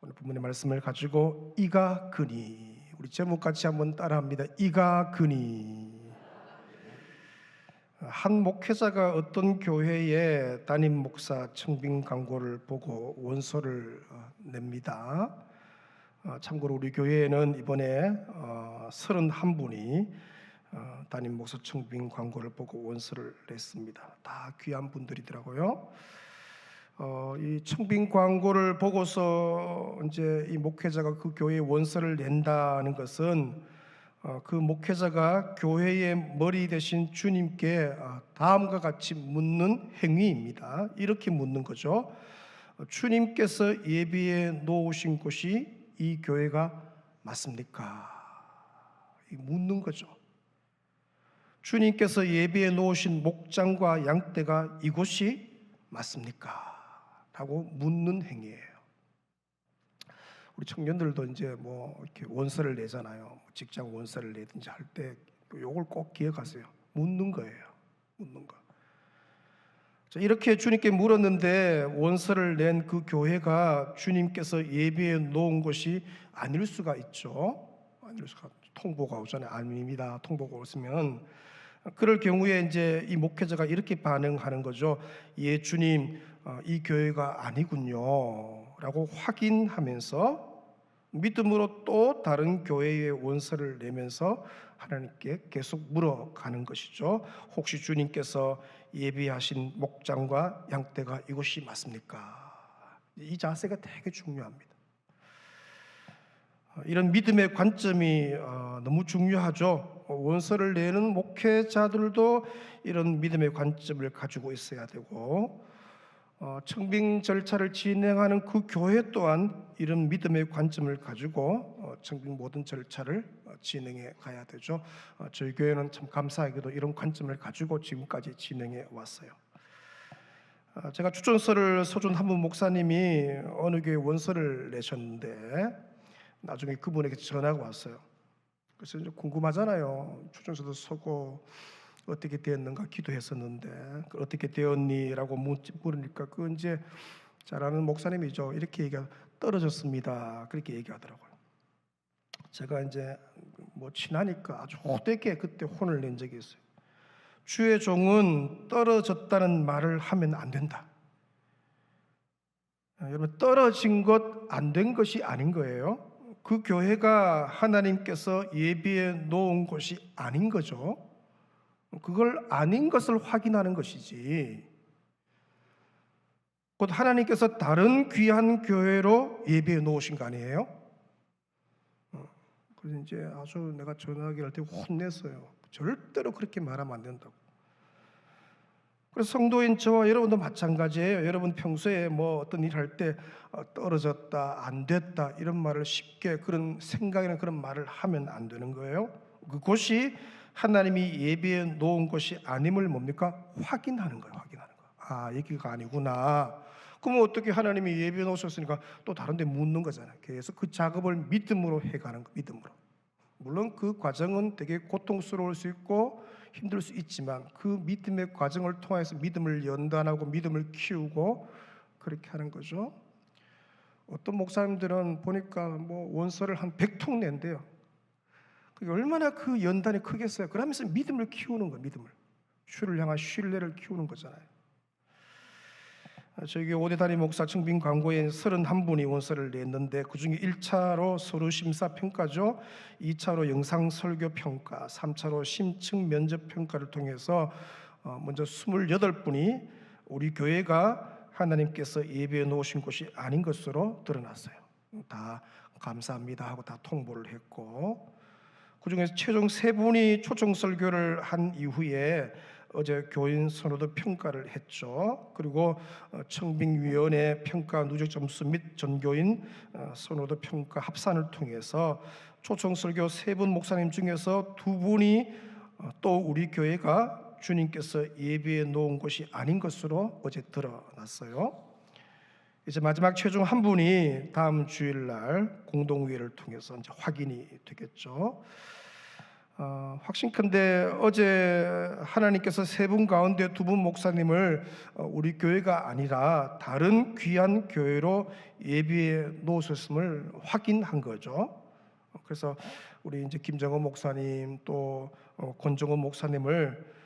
오늘 본문의 말씀을 가지고 이가 그니, 우리 제목 같이 한번 따라합니다. 이가 그니. 한 목회자가 어떤 교회에 담임 목사 청빙 광고를 보고 원서를 냅니다. 참고로 우리 교회에는 이번에 31분이 담임 목사 청빙 광고를 보고 원서를 냈습니다. 다 귀한 분들이더라고요. 이 청빙 광고를 보고서 이제 이 목회자가 그 교회에 원서를 낸다는 것은 그 목회자가 교회의 머리 되신 주님께 다음과 같이 묻는 행위입니다. 이렇게 묻는 거죠. 주님께서 예비해 놓으신 곳이 이 교회가 맞습니까? 묻는 거죠. 주님께서 예비해 놓으신 목장과 양떼가 이곳이 맞습니까? 하고 묻는 행위예요. 우리 청년들도 이제 뭐 이렇게 원서를 내잖아요. 직장 원서를 내든지 할 때 요걸 꼭 기억하세요. 묻는 거예요. 묻는 거. 자, 이렇게 주님께 물었는데 원서를 낸 그 교회가 주님께서 예비해 놓은 것이 아닐 수가 있죠. 아닐 수가. 통보가 오잖아요. 아닙니다. 통보가 오시면 그럴 경우에 이제 이 목회자가 이렇게 반응하는 거죠. 예, 주님, 이 교회가 아니군요 라고 확인하면서 믿음으로 또 다른 교회의 원서를 내면서 하나님께 계속 물어가는 것이죠. 혹시 주님께서 예비하신 목장과 양떼가 이곳이 맞습니까? 이 자세가 되게 중요합니다. 이런 믿음의 관점이 너무 중요하죠. 원서를 내는 목회자들도 이런 믿음의 관점을 가지고 있어야 되고, 청빙 절차를 진행하는 그 교회 또한 이런 믿음의 관점을 가지고 청빙 모든 절차를 진행해 가야 되죠. 저희 교회는 참 감사하게도 이런 관점을 가지고 지금까지 진행해 왔어요. 제가 추천서를 써준 한 분 목사님이 어느 교회 원서를 내셨는데 나중에 그분에게 전화가 왔어요. 그래서 이제 궁금하잖아요. 추천서도 쓰고 어떻게 되었는가 기도했었는데 어떻게 되었니? 라고 물으니까 그 이제 잘 아는 목사님이죠. 이렇게 떨어졌습니다. 그렇게 얘기하더라고요. 제가 이제 뭐 친하니까 아주 호되게 그때 혼을 낸 적이 있어요. 주의 종은 떨어졌다는 말을 하면 안 된다. 여러분, 떨어진 것 안 된 것이 아닌 거예요. 그 교회가 하나님께서 예비해 놓은 곳이 아닌 거죠. 그걸 아닌 것을 확인하는 것이지, 곧 하나님께서 다른 귀한 교회로 예비해 놓으신 거 아니에요? 그래서 이제 아주 내가 전화기를 할 때 혼냈어요. 절대로 그렇게 말하면 안 된다고. 그래서 성도인 저와 여러분도 마찬가지예요. 여러분 평소에 뭐 어떤 일 할 때 떨어졌다, 안 됐다 이런 말을 쉽게 그런 생각이나 그런 말을 하면 안 되는 거예요. 그곳이 하나님이 예비해 놓은 것이 아님을 뭡니까? 확인하는 거예요. 확인하는 거. 아, 여기가 아니구나. 그러면 어떻게 하나님이 예비해 놓으셨으니까 또 다른 데 묻는 거잖아요. 그래서 그 작업을 믿음으로 해가는 거. 믿음으로. 물론 그 과정은 되게 고통스러울 수 있고 힘들 수 있지만 그 믿음의 과정을 통해서 믿음을 연단하고 믿음을 키우고 그렇게 하는 거죠. 어떤 목사님들은 보니까 뭐 원서를 한 100통 낸대요. 그게 얼마나 그 연단이 크겠어요. 그러면서 믿음을 키우는 거예요. 믿음을. 주를 향한 신뢰를 키우는 거잖아요. 저희 5대 담임 목사 청빙 광고에 31분이 원서를 냈는데 그중에 1차로 서류 심사 평가죠. 2차로 영상 설교 평가, 3차로 심층 면접 평가를 통해서 먼저 28분이 우리 교회가 하나님께서 예배해 놓으신 곳이 아닌 것으로 드러났어요. 다 감사합니다 하고 다 통보를 했고, 그중에서 최종 3분이 초청 설교를 한 이후에 어제 교인 선호도 평가를 했죠. 그리고 청빙위원회 평가 누적 점수 및 전교인 선호도 평가 합산을 통해서 초청 설교 3분 목사님 중에서 2분이 또 우리 교회가 주님께서 예비해 놓은 것이 아닌 것으로 어제 드러났어요. 이제 마지막 최종 1분이 다음 주일날 공동회의를 통해서 이제 확인이 되겠죠. 확신컨대 어제 하나님께서 세 분 가운데 두 분 목사님을 우리 교회가 아니라 다른 귀한 교회로 예비해 놓으셨음을 확인한 거죠. 그래서 우리 이제 김정은 목사님 또 권정은 목사님을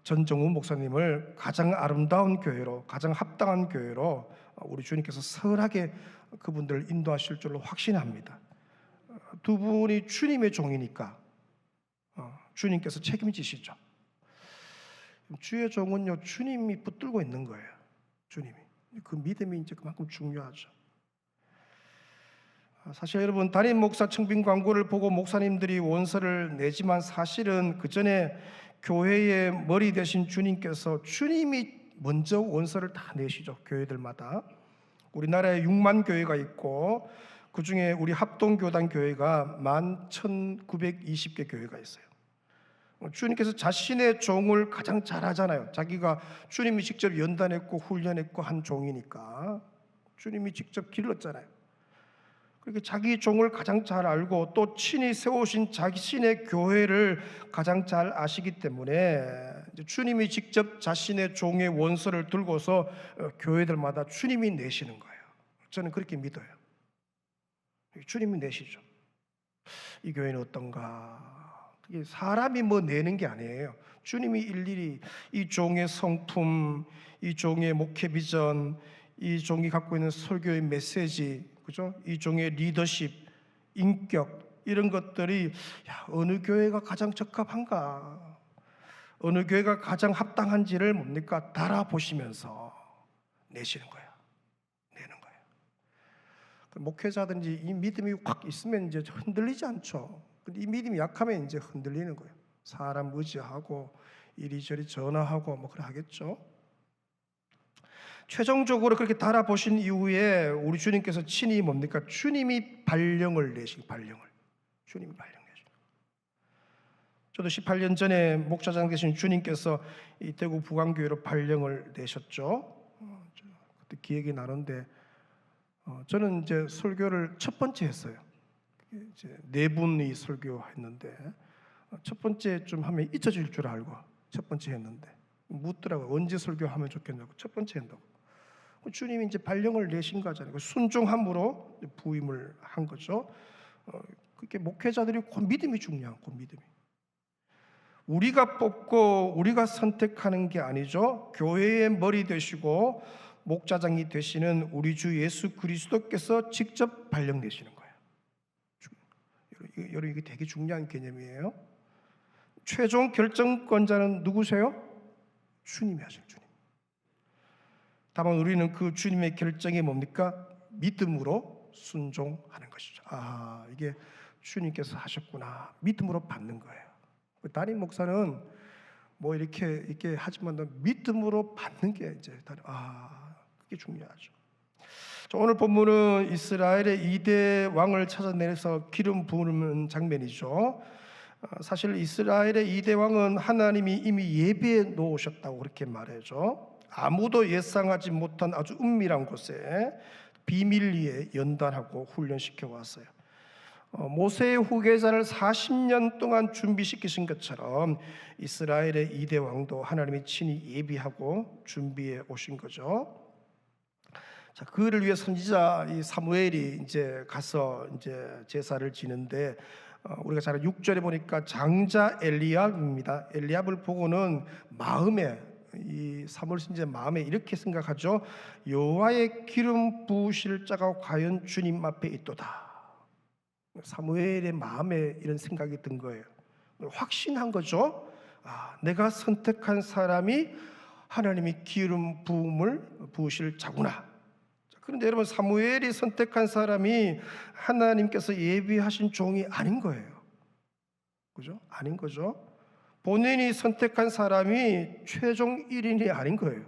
전정훈 목사님을 가장 아름다운 교회로, 가장 합당한 교회로 우리 주님께서 선하게 그분들을 인도하실 줄로 확신합니다. 두 분이 주님의 종이니까 주님께서 책임지시죠. 주의 종은요, 주님이 붙들고 있는 거예요. 주님이. 그 믿음이 이제 그만큼 중요하죠. 사실 여러분, 담임 목사 청빙 광고를 보고 목사님들이 원서를 내지만 사실은 그 전에 교회의 머리 되신 주님께서 주님이 먼저 원서를 다 내시죠. 교회들마다. 우리나라에 6만 교회가 있고 그 중에 우리 합동교단 교회가 11,920개 교회가 있어요. 주님께서 자신의 종을 가장 잘 하잖아요. 자기가 주님이 직접 연단했고 훈련했고 한 종이니까 주님이 직접 길렀잖아요. 그렇게 자기 종을 가장 잘 알고 또 친히 세우신 자신의 교회를 가장 잘 아시기 때문에 주님이 직접 자신의 종의 원서를 들고서 교회들마다 주님이 내시는 거예요. 저는 그렇게 믿어요. 주님이 내시죠. 이 교회는 어떤가? 사람이 뭐 내는 게 아니에요. 주님이 일일이 이 종의 성품, 이 종의 목회 비전, 이 종이 갖고 있는 설교의 메시지, 그죠? 이 종의 리더십, 인격 이런 것들이 어느 교회가 가장 적합한가, 어느 교회가 가장 합당한지를 뭡니까? 달아보시면서 내시는 거예요. 내는 거예요. 목회자든지 이 믿음이 확 있으면 이제 흔들리지 않죠. 근데 이 믿음이 약하면 이제 흔들리는 거예요. 사람 의지하고 이리저리 전화하고 뭐 그래 하겠죠. 최종적으로 그렇게 달아보신 이후에 우리 주님께서 친히 뭡니까? 주님이 발령을 내신 발령을. 주님이 발령 내신. 저도 18년 전에 목사장 되신 주님께서 이 대구 부광교회로 발령을 내셨죠. 그때 기억이 나는데 저는 이제 설교를 첫 번째 했어요. 이제 네 분이 설교했는데 첫 번째 좀 하면 잊혀질 줄 알고 첫 번째 했는데 묻더라고요. 언제 설교하면 좋겠냐고. 첫 번째 한다고. 주님이 이제 발령을 내신 거잖아요. 순종함으로 부임을 한 거죠. 그렇게 목회자들이 그 믿음이 중요한 그 믿음이. 우리가 뽑고 우리가 선택하는 게 아니죠. 교회의 머리 되시고 목자장이 되시는 우리 주 예수 그리스도께서 직접 발령 내시는 거예요. 여러분, 이게 되게 중요한 개념이에요. 최종 결정권자는 누구세요? 주님이 하실 주님. 다만 우리는 그 주님의 결정이 뭡니까? 믿음으로 순종하는 것이죠. 아, 이게 주님께서 하셨구나. 믿음으로 받는 거예요. 담임 목사는 뭐 이렇게 하지만 믿음으로 받는 게 이제 그게 중요하죠. 오늘 본문은 이스라엘의 2대 왕을 찾아내서 기름 부으는 장면이죠. 사실 이스라엘의 2대 왕은 하나님이 이미 예비해 놓으셨다고 그렇게 말해죠. 아무도 예상하지 못한 아주 은밀한 곳에 비밀리에 연단하고 훈련시켜 왔어요. 모세의 후계자를 40년 동안 준비시키신 것처럼 이스라엘의 2대 왕도 하나님이 친히 예비하고 준비해 오신 거죠. 자, 그를 위해 선지자 이 사무엘이 이제 가서 이제 제사를 지는데 우리가 잘 6절에 보니까 장자 엘리압입니다. 엘리압을 보고는 마음에 이 사무엘 선지자 마음에 이렇게 생각하죠. 여호와의 기름 부으실 자가 과연 주님 앞에 있도다. 사무엘의 마음에 이런 생각이 든 거예요. 확신한 거죠. 내가 선택한 사람이 하나님이 기름 부음을 부으실 자구나. 그런데 여러분, 사무엘이 선택한 사람이 하나님께서 예비하신 종이 아닌 거예요. 그죠? 아닌 거죠. 본인이 선택한 사람이 최종 1인이 아닌 거예요.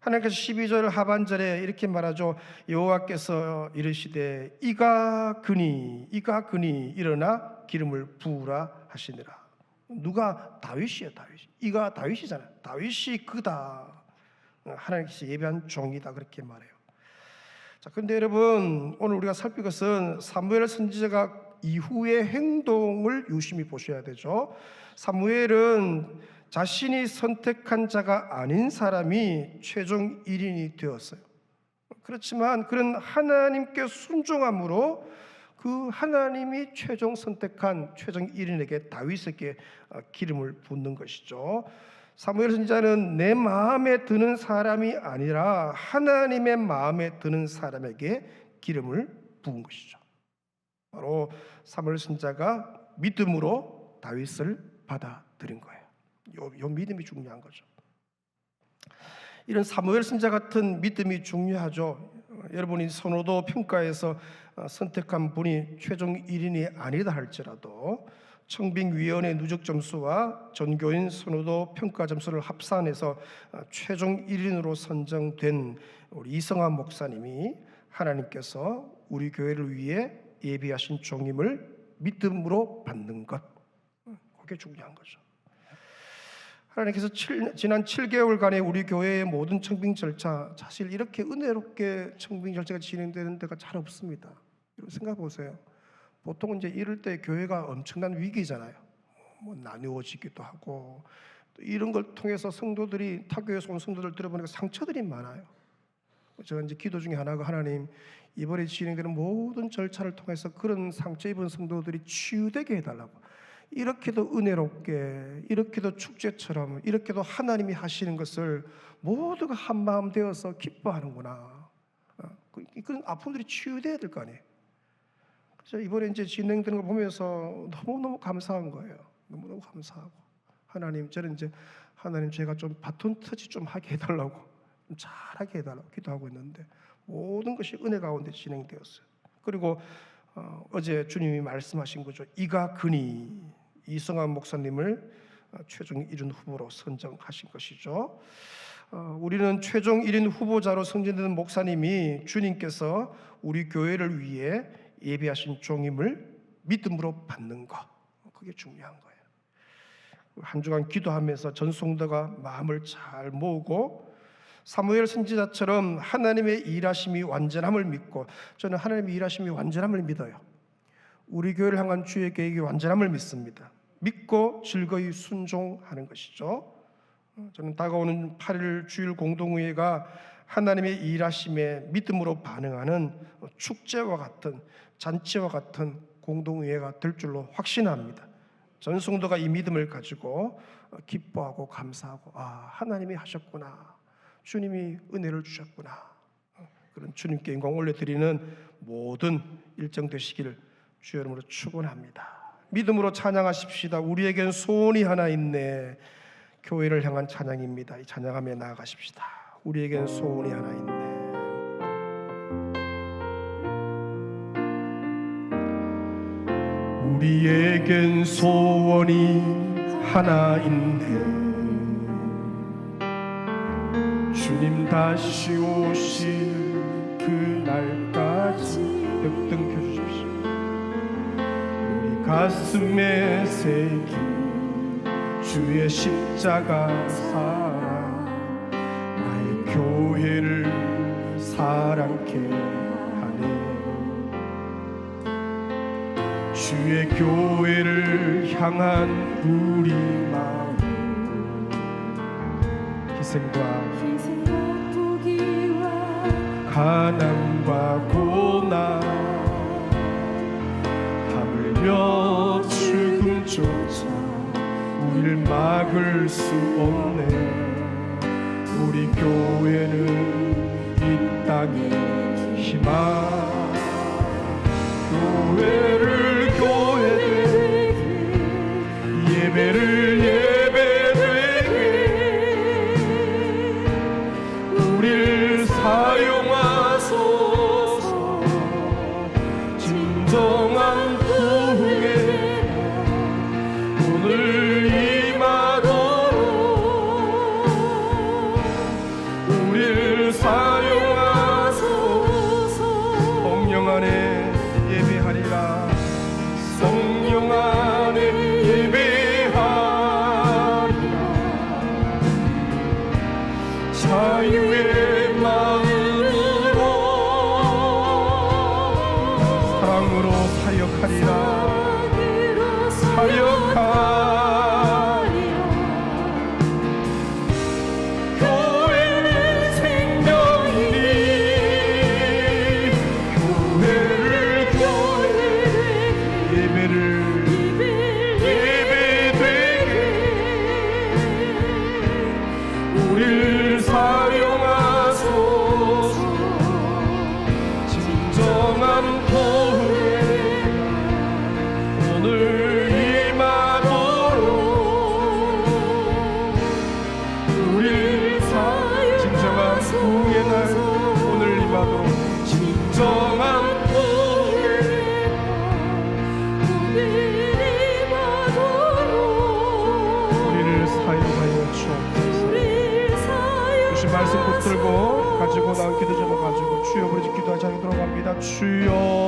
하나님께서 12절 하반절에 이렇게 말하죠. 여호와께서 이르시되 이가 그니 일어나 기름을 부으라 하시니라. 누가? 다윗이에요. 다윗. 이가 다윗이잖아요. 다윗이 그다. 하나님께서 예비한 종이다 그렇게 말해요. 자, 그런데 여러분, 오늘 우리가 살필 것은 사무엘 선지자가 이후의 행동을 유심히 보셔야 되죠. 사무엘은 자신이 선택한 자가 아닌 사람이 최종 1인이 되었어요. 그렇지만 그런 하나님께 순종함으로 그 하나님이 최종 선택한 최종 1인에게 다윗에게 기름을 붓는 것이죠. 사무엘 선지자는 내 마음에 드는 사람이 아니라 하나님의 마음에 드는 사람에게 기름을 부은 것이죠. 바로 사무엘 선지자가 믿음으로 다윗을 받아들인 거예요. 요 믿음이 중요한 거죠. 이런 사무엘 선지자 같은 믿음이 중요하죠. 여러분이 선호도 평가에서 선택한 분이 최종 1인이 아니다 할지라도 청빙위원회 누적 점수와 전교인 선호도 평가 점수를 합산해서 최종 1인으로 선정된 우리 이성환 목사님이 하나님께서 우리 교회를 위해 예비하신 종임을 믿음으로 받는 것, 그게 중요한 거죠. 하나님께서 지난 7개월간의 우리 교회의 모든 청빙 절차, 사실 이렇게 은혜롭게 청빙 절차가 진행되는 데가 잘 없습니다. 생각해 보세요. 보통 이제 이럴 때 교회가 엄청난 위기잖아요. 뭐 나누어지기도 하고, 또 이런 걸 통해서 성도들이 타교에서 온 성도들 들어보니까 상처들이 많아요. 제가 이제 기도 중에 하나가, 하나님 이번에 진행되는 모든 절차를 통해서 그런 상처 입은 성도들이 치유되게 해달라고. 이렇게도 은혜롭게, 이렇게도 축제처럼, 이렇게도 하나님이 하시는 것을 모두가 한마음 되어서 기뻐하는구나. 그런 아픔들이 치유돼야 될 거 아니에요. 그래서 이번에 이제 진행되는 거 보면서 너무너무 감사한 거예요. 너무너무 감사하고, 하나님, 저는 이제 하나님 제가 좀 바톤 터치 좀 하게 해달라고, 좀 잘하게 해달라고 기도하고 있는데 모든 것이 은혜 가운데 진행되었어요. 그리고 어제 주님이 말씀하신 거죠. 이가 그니, 이성환 목사님을 최종 1인 후보로 선정하신 것이죠. 우리는 최종 1인 후보자로 선정된 목사님이 주님께서 우리 교회를 위해 예비하신 종임을 믿음으로 받는 것, 그게 중요한 거예요. 한 주간 기도하면서 전송도가 마음을 잘 모으고 사무엘 선지자처럼 하나님의 일하심이 완전함을 믿고, 저는 하나님의 일하심이 완전함을 믿어요. 우리 교회를 향한 주의 계획이 완전함을 믿습니다. 믿고 즐거이 순종하는 것이죠. 저는 다가오는 8일 주일 공동의회가 하나님의 일하심에 믿음으로 반응하는 축제와 같은, 잔치와 같은 공동의회가 될 줄로 확신합니다. 전 성도가 이 믿음을 가지고 기뻐하고 감사하고, 하나님이 하셨구나, 주님이 은혜를 주셨구나, 그런 주님께 영광 올려드리는 모든 일정 되시기를 주의 이름으로 축원합니다. 믿음으로 찬양하십시다. 우리에겐 소원이 하나 있네. 교회를 향한 찬양입니다. 이 찬양하며 나아가십시다. 우리에겐 소원이 하나 있네. 우리에겐 소원이 하나 있네. 주님 다시 오실 그날까지 역등 켜주십시오. 우리 가슴에 새긴 주의 십자가 사랑, 나의 교회를 사랑케 하네. 주의 교회를 향한 우리 마음, 희생과 포기와 가난과 고난, 하물며 죽음조차 우리를 막을 수 없네. 우리 교회는 이 땅의 희망. 교회를 교회되게, 예배를 예배되게 우리를 사용하소서. 진정한 부흥에 오늘 임하도록 우리를 사용하소서. 성령 안에 예배하리라. 성령 안에 예배하리라. 자유의 마음으로 사랑으로 사역하리라. 사용하소서. 진정한 보혜 오늘 임하도록 우리를 진정한 보혜의 날 오늘 임하도록 진정한 말씀 붙들고 가지고 나온 기도 제목 가지고 주여 부르짖 기도하자. 기도합니다. 주여